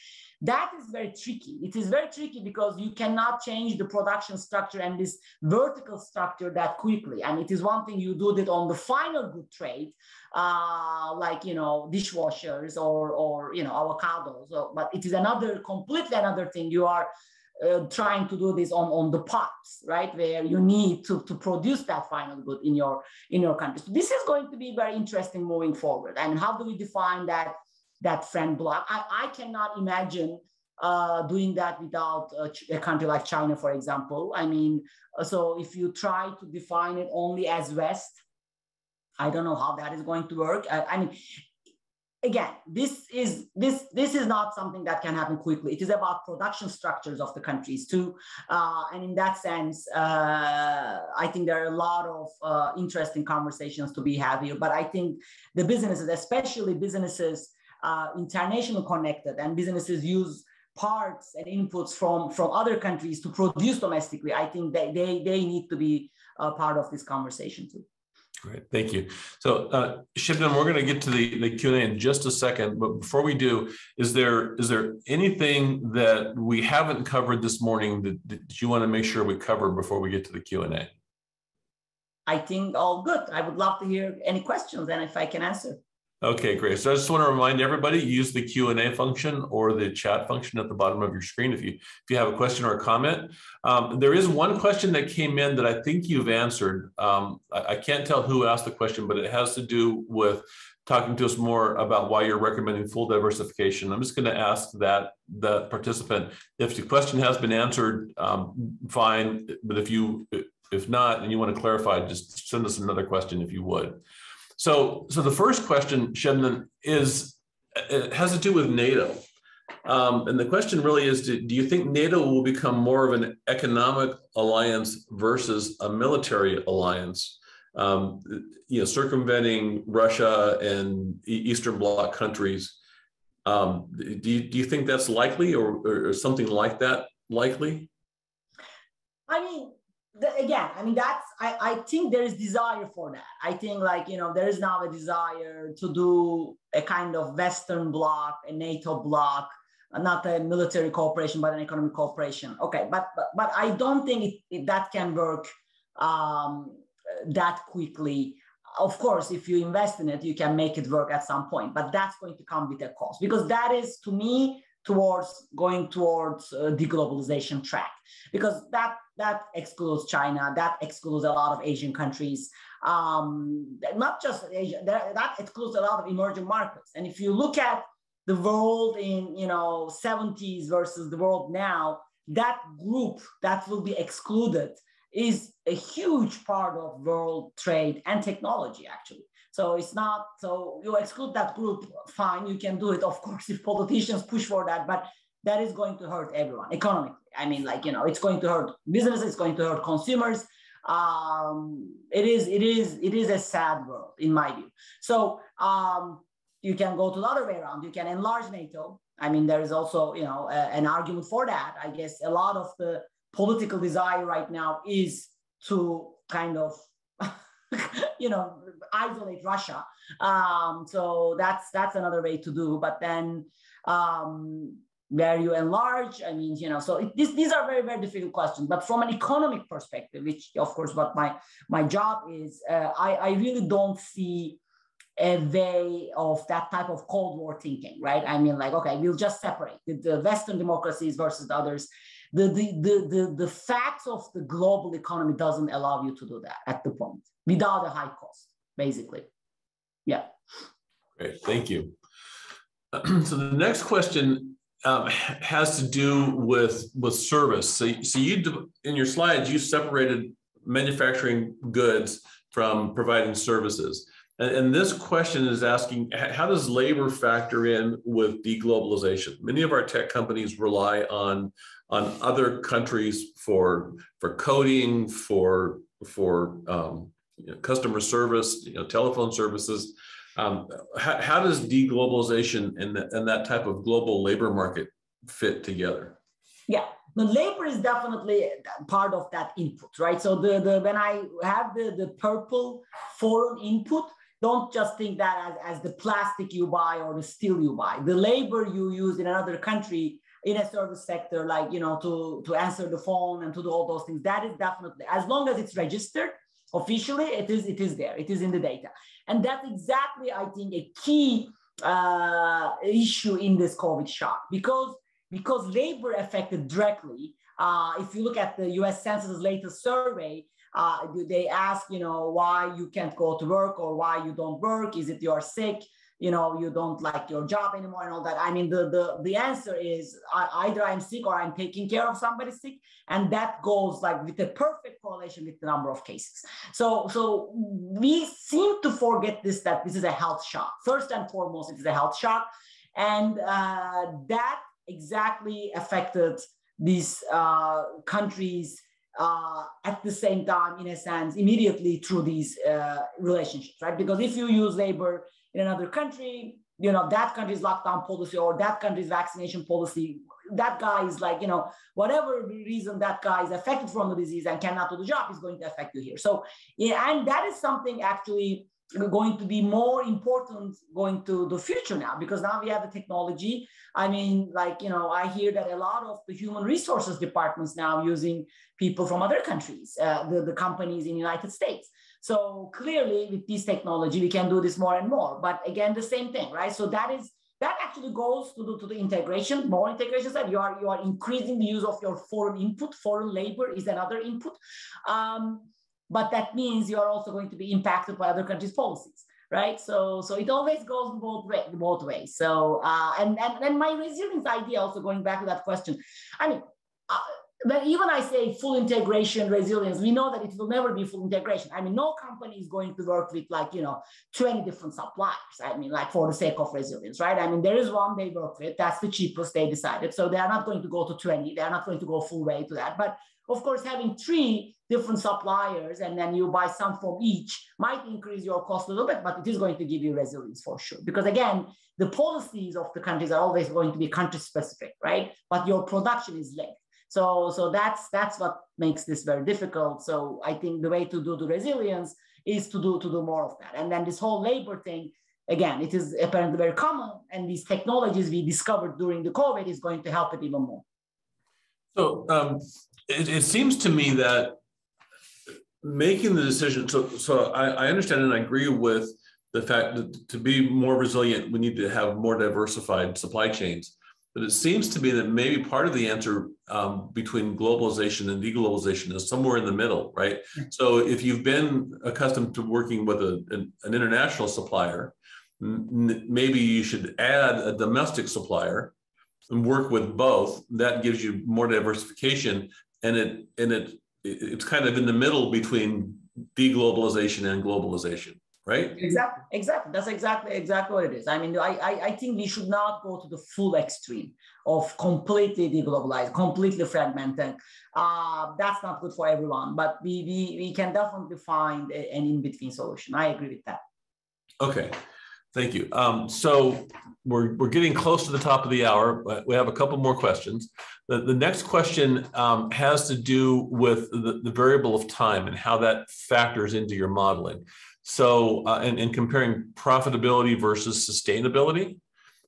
That is very tricky. It is very tricky because you cannot change the production structure and this vertical structure that quickly. And it is one thing you do that on the final good trade, like, you know, dishwashers or you know, avocados. But it is completely another thing. You are trying to do this on the parts, right, where you need to produce that final good in your country. So this is going to be very interesting moving forward. And how do we define that friend bloc? I cannot imagine doing that without a country like China, for example. I mean, so if you try to define it only as West, I don't know how that is going to work. I mean, again, this is not something that can happen quickly. It is about production structures of the countries too. And in that sense, I think there are a lot of interesting conversations to be had here. But I think the businesses, especially businesses internationally connected, and businesses use parts and inputs from other countries to produce domestically, I think they need to be a part of this conversation too. Great, thank you. So, Sebnem, we're going to get to the Q&A in just a second, but before we do, is there anything that we haven't covered this morning that you want to make sure we cover before we get to the Q&A? I think all good. I would love to hear any questions and if I can answer. Okay, great. So I just want to remind everybody, use the Q&A function or the chat function at the bottom of your screen if you have a question or a comment. There is one question that came in that I think you've answered. I can't tell who asked the question, but it has to do with talking to us more about why you're recommending full diversification. I'm just going to ask that participant, if the question has been answered, fine. But if not, and you want to clarify, just send us another question if you would. So the first question, Sebnem, has to do with NATO. And the question really is, do you think NATO will become more of an economic alliance versus a military alliance, circumventing Russia and Eastern Bloc countries? Do you think that's likely or something like that likely? I mean, I think there is desire for that. I think there is now a desire to do a kind of Western bloc, a NATO bloc, not a military cooperation, but an economic cooperation. Okay, but I don't think that can work that quickly. Of course, if you invest in it, you can make it work at some point, but that's going to come with a cost, because that is, to me, going towards deglobalization track, because that excludes China, that excludes a lot of Asian countries, not just Asia, that excludes a lot of emerging markets. And if you look at the world in 70s versus the world now, that group that will be excluded is a huge part of world trade and technology, actually. So it's not, so you exclude that group, fine, you can do it, of course, if politicians push for that, but that is going to hurt everyone economically. I mean, it's going to hurt businesses, it's going to hurt consumers. It is a sad world, in my view. So you can go to the other way around. You can enlarge NATO. I mean, there is also, an argument for that. I guess a lot of the political desire right now is to kind of, isolate Russia. So that's another way to do. But then where you enlarge, I mean, so these are very, very difficult questions. But from an economic perspective, which of course what my job is, I really don't see a way of that type of Cold War thinking, right? I mean, okay, we'll just separate the Western democracies versus the others. The facts of the global economy doesn't allow you to do that at the point without a high cost, basically. Yeah. Great, thank you. So the next question has to do with service. So you, in your slides, you separated manufacturing goods from providing services. And this question is asking, how does labor factor in with deglobalization? Many of our tech companies rely on other countries for coding, for customer service, telephone services. How does deglobalization and that type of global labor market fit together? Yeah, the labor is definitely part of that input, right? So when I have the purple foreign input, don't just think that as the plastic you buy or the steel you buy. The labor you use in another country in a service sector, to answer the phone and to do all those things, that is definitely, as long as it's registered officially, it is there, it is in the data. And that's exactly, I think, a key issue in this COVID shock, because because labor affected directly. If you look at the US Census's latest survey, they ask, why you can't go to work or why you don't work. Is it you're sick? You don't like your job anymore and all that. I mean, the answer is either I'm sick or I'm taking care of somebody sick. And that goes like with a perfect correlation with the number of cases. So we seem to forget that this is a health shock. First and foremost, it is a health shock. And that exactly affected these countries at the same time, in a sense, immediately through these relationships, right? Because if you use labor in another country, that country's lockdown policy or that country's vaccination policy, that guy is like, whatever reason that guy is affected from the disease and cannot do the job is going to affect you here. So, yeah, and that is something actually going to be more important going to the future now, because now we have the technology. I mean, I hear that a lot of the human resources departments now using people from other countries, the companies in the United States. So clearly with this technology, we can do this more and more. But again, the same thing, right? So that actually goes to the integration, more integration side. You are increasing the use of your foreign input. Foreign labor is another input. But that means you are also going to be impacted by other countries' policies, right? So it always goes both ways. So and my resilience idea, also going back to that question, I mean, when even I say full integration, resilience, we know that it will never be full integration. I mean, no company is going to work with 20 different suppliers. I mean, for the sake of resilience, right? I mean, there is one they work with. That's the cheapest they decided. So they are not going to go to 20. They are not going to go full way to that. But of course, having 3 different suppliers and then you buy some from each might increase your cost a little bit, but it is going to give you resilience for sure. Because again, the policies of the countries are always going to be country specific, right? But your production is linked. So that's what makes this very difficult. So I think the way to do the resilience is to do more of that. And then this whole labor thing, again, it is apparently very common. And these technologies we discovered during the COVID is going to help it even more. So it seems to me that making the decision, so I understand and I agree with the fact that to be more resilient, we need to have more diversified supply chains. But it seems to me that maybe part of the answer between globalization and deglobalization is somewhere in the middle, right? So if you've been accustomed to working with an international supplier, maybe you should add a domestic supplier and work with both. That gives you more diversification, and it's kind of in the middle between deglobalization and globalization. Right? Exactly. That's exactly what it is. I mean, I think we should not go to the full extreme of completely deglobalized, completely fragmented. That's not good for everyone, but we can definitely find an in-between solution. I agree with that. Okay, thank you. So we're getting close to the top of the hour. We have a couple more questions. The next question has to do with the variable of time and how that factors into your modeling. So, and comparing profitability versus sustainability.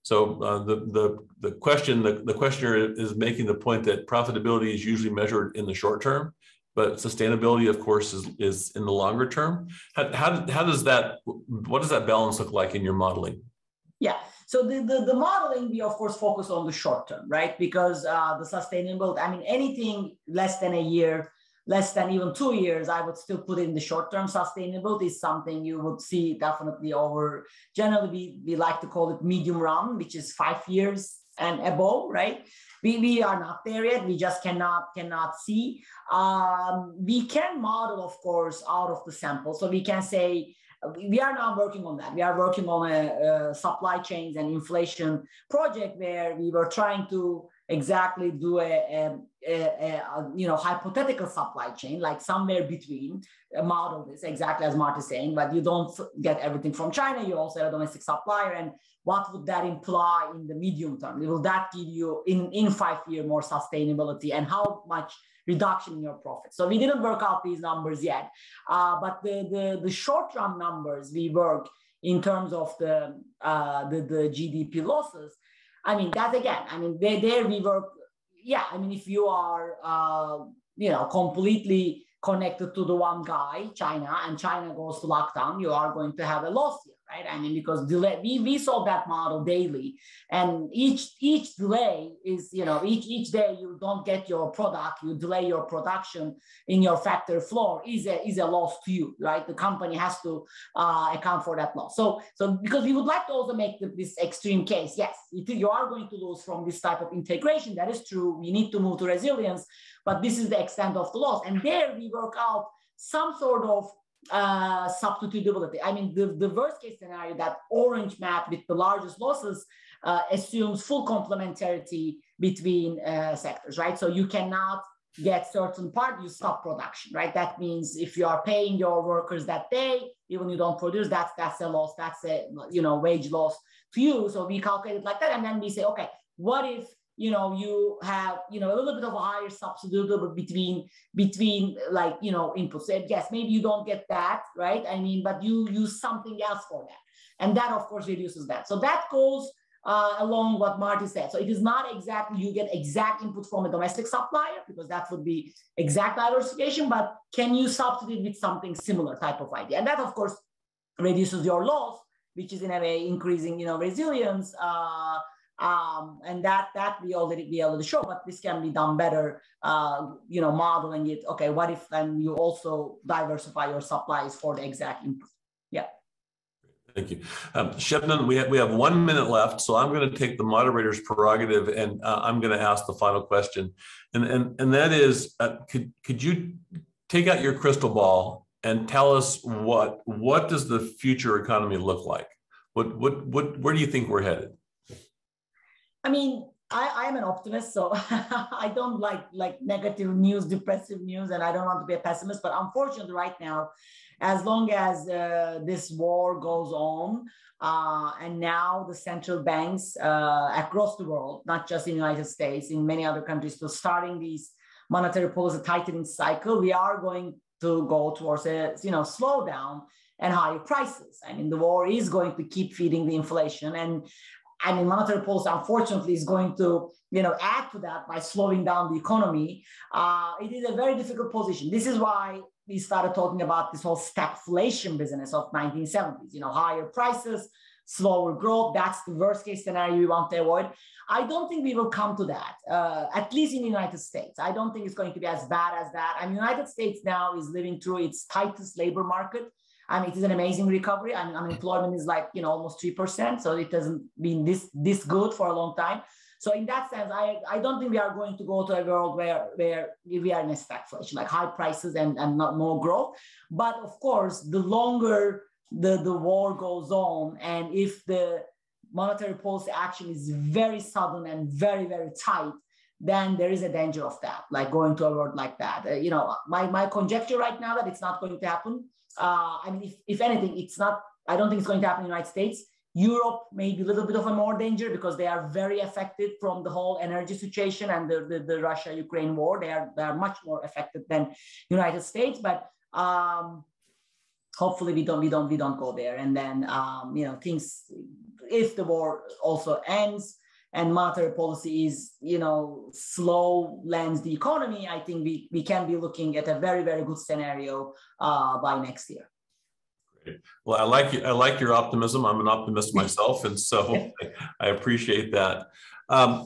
So the questioner is making the point that profitability is usually measured in the short term, but sustainability, of course, is in the longer term. How does that, what does that balance look like in your modeling? Yeah. So the modeling, we of course focus on the short term, right? Because the sustainability, I mean, anything less than a year, less than even 2 years, I would still put in the short-term. Sustainability is something you would see definitely over, generally we like to call it medium run, which is 5 years and above, right? We are not there yet. We just cannot see. We can model, of course, out of the sample. So we can say, we are now working on that. We are working on a supply chains and inflation project where we were trying to exactly do a hypothetical supply chain, like somewhere between, model this exactly as Marty is saying, but you don't get everything from China. You also have a domestic supplier. And what would that imply in the medium term? Will that give you in 5 years more sustainability and how much reduction in your profit? So we didn't work out these numbers yet, but the short run numbers we work in terms of the GDP losses. I mean, that again, I mean, there we work. Yeah, I mean, if you are, completely connected to the one guy, China, and China goes to lockdown, you are going to have a loss here, right? I mean, because delay, we solve that model daily, and each delay is, you know, each day you don't get your product, you delay your production in your factory floor is a loss to you, right? The company has to account for that loss. So because we would like to also make this extreme case, yes, you are going to lose from this type of integration. That is true. We need to move to resilience, but this is the extent of the loss, and there we work out some sort of substitutability. I mean, the worst case scenario, that orange map with the largest losses, assumes full complementarity between sectors, right? So you cannot get certain part, you stop production, right? That means if you are paying your workers that day, even you don't produce, that's a loss, that's a, you know, wage loss to you. So we calculate it like that, and then we say, okay, what if, you know, you have, you know, a little bit of a higher substitutability between like, you know, inputs. So yes, maybe you don't get that, right? I mean, but you use something else for that. And that, of course, reduces that. So that goes along what Marty said. So it is not exactly you get exact input from a domestic supplier, because that would be exact diversification, but can you substitute with something similar type of idea? And that, of course, reduces your loss, which is in a way increasing, you know, resilience. And that we already show, but this can be done better, you know, modeling it. Okay, what if then you also diversify your supplies for the exact input? Yeah. Thank you. Sebnem, we have 1 minute left, so I'm going to take the moderator's prerogative, and I'm going to ask the final question. And that is, could you take out your crystal ball and tell us what does the future economy look like? Where do you think we're headed? I mean, I am an optimist, so I don't like negative news, depressive news, and I don't want to be a pessimist. But unfortunately, right now, as long as this war goes on, and now the central banks across the world, not just in the United States, in many other countries, so starting these monetary policy tightening cycle, we are going to go towards a, you know, slowdown and higher prices. I mean, the war is going to keep feeding the inflation, and I mean, monetary policy, unfortunately, is going to, you know, add to that by slowing down the economy. It is a very difficult position. This is why we started talking about this whole stagflation business of 1970s, you know, higher prices, slower growth. That's the worst case scenario we want to avoid. I don't think we will come to that, at least in the United States. I don't think it's going to be as bad as that. I mean, the United States now is living through its tightest labor market. I mean, it is an amazing recovery. I mean, unemployment is like, you know, almost 3%. So it hasn't been this good for a long time. So in that sense, I don't think we are going to go to a world where we are in a stagflation, like high prices and not more growth. But of course, the longer the war goes on, and if the monetary policy action is very sudden and very, very tight, then there is a danger of that, like going to a world like that. You know, my conjecture right now that it's not going to happen. I mean, if anything, it's not, I don't think it's going to happen in the United States. Europe may be a little bit of a more danger because they are very affected from the whole energy situation and the Russia-Ukraine war. They are much more affected than United States, but hopefully we don't go there. And then, you know, things, if the war also ends and monetary policy is, you know, slow lands the economy, I think we can be looking at a very, very good scenario by next year. Great. Well, I like your optimism. I'm an optimist myself, and so I appreciate that.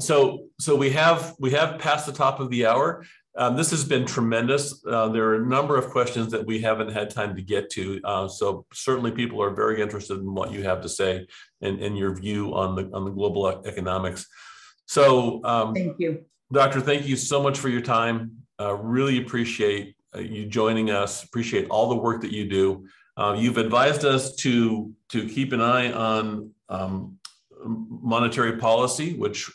So we have passed the top of the hour. This has been tremendous. There are a number of questions that we haven't had time to get to. So certainly people are very interested in what you have to say and your view on the global economics. So thank you, Doctor. Thank you so much for your time. Really appreciate you joining us. Appreciate all the work that you do. You've advised us to keep an eye on monetary policy, which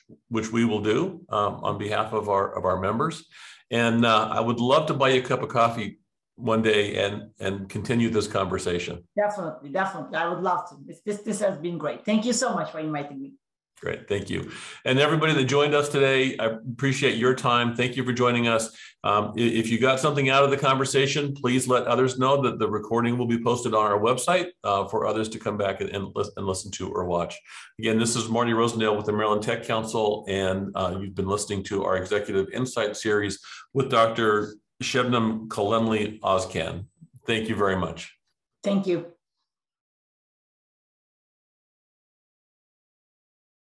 we will do on behalf of our members. And I would love to buy you a cup of coffee one day and continue this conversation. Definitely. I would love to. This has been great. Thank you so much for inviting me. Great, thank you. And everybody that joined us today, I appreciate your time. Thank you for joining us. If you got something out of the conversation, please let others know that the recording will be posted on our website for others to come back and listen to or watch. Again, this is Marty Rosendale with the Maryland Tech Council, and you've been listening to our Executive Insight series with Dr. Sebnem Kalemli-Ozcan. Thank you very much. Thank you.